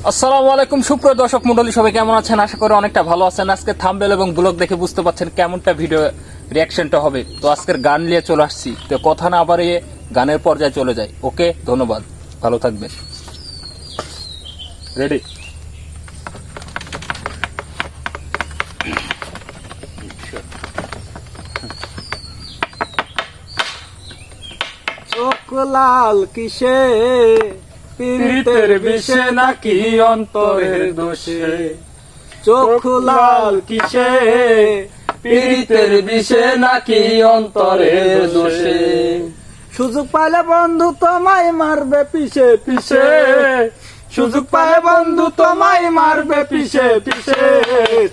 আসসালামু আলাইকুম সুপ্রিয় দর্শক মণ্ডলী, সবাই কেমন আছেন? আশা করি অনেকটা ভালো আছেন। আজকে থাম্বনেল এবং ব্লগ দেখে বুঝতে পারছেন কেমনটা ভিডিও রিয়াকশনটা হবে। তো আজকের গান নিয়ে চলে আসছি, তো কথা না বাড়িয়ে গানের পর্যায়ে চলে যাই। ওকে, ধন্যবাদ, ভালো থাকবেন। রেডি? চোখ লাল কিসে, পীড়িতের বিষে নাকি অন্তরের দোষে? চোখ লাল কিসে, পীড়িতের বিষে নাকি অন্তরের দোষে? সুযোগ পাইলে বন্ধু তোমায় মারবে পিছে পিছে, সুযোগ পাইলে বন্ধু তোমায় মারবে পিছে পিছে।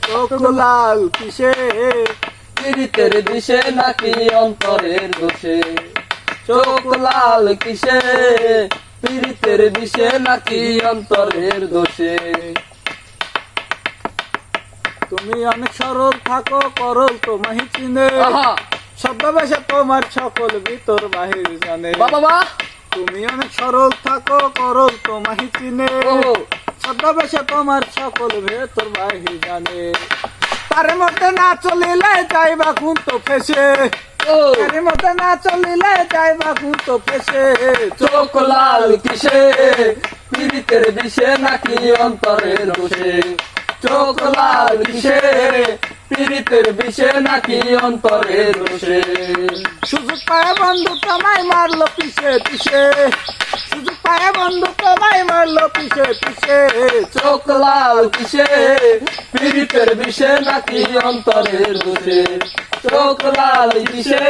চোখ লাল কিসে, পীড়িতের বিষে নাকি অন্তরের দোষে? চোখ লাল কিসে, পীড়িতের বিষে নাকি অন্তরের দোষে? তুমি অনেক সরল থাকো, করল তোমায় চিনে, ছদ্মবেশে তোমার সকল ভিতর বাহির জানে। বাবা, তুমি অনেক সরল থাকো, করল তোমায় চিনে, ছদ্মবেশে তোমার সকল ভেতর বাহির জানে। তার মধ্যে না চলিলে যাইবা খুন তো ফেসে, তার মধ্যে না চলিলে যাইবা খুন তো ফেসে। চোখ লাল কিসে, পীড়িতের বিষে নাকি অন্তরের দোষে? চোখ লাল কিসে, পীড়িতের বিষে নাকি অন্তরের দোষে? সুযোগ পায় বন্ধু তোমায় মারলো পিছে পিছে, সুযোগ পায় বন্ধু তোমায় মারলো পিছে পিছে। চোখ লাল কিসে, পীড়িতের বিষে নাকি অন্তরের দোষে? চোখ লাল কিসে,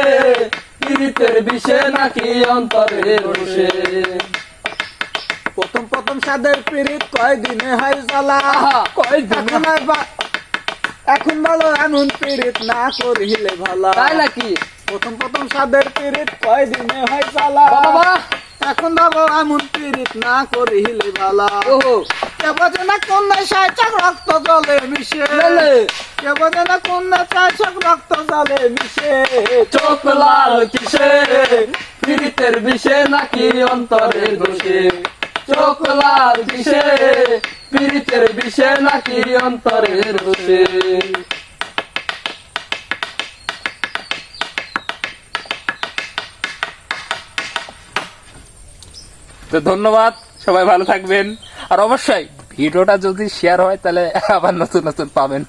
পীড়িতের বিষে নাকি অন্তরের দোষে? প্রথম প্রথম সাদের পীড়িত কয়দিনে হয় জ্বালা, কয়দিনে এখন বলো এমন পীড়িত না করিলে ভালা। তাই নাকি? প্রথম প্রথম সাদের পীড়িত কয়দিনে হয় জ্বালা, এখন ভাবো এমন পীড়িত না করিলে ভালা। কে বোঝে না কন্যা সাইচাক রক্ত জলে মিশে, কে বোঝে না কন্যা সাইচাক রক্ত জলে মিশে। চোখ লাল কিসে, পীড়িতের বিষে নাকি অন্তরের দোষে? চোখ লাল কিসে, পীড়িতের বিষে নাকি অন্তরের দোষে? তো ধন্যবাদ, সবাই ভালো থাকবেন। আর অবশ্যই ভিডিওটা যদি শেয়ার হয় তাহলে আবার নতুন নতুন পাবেন।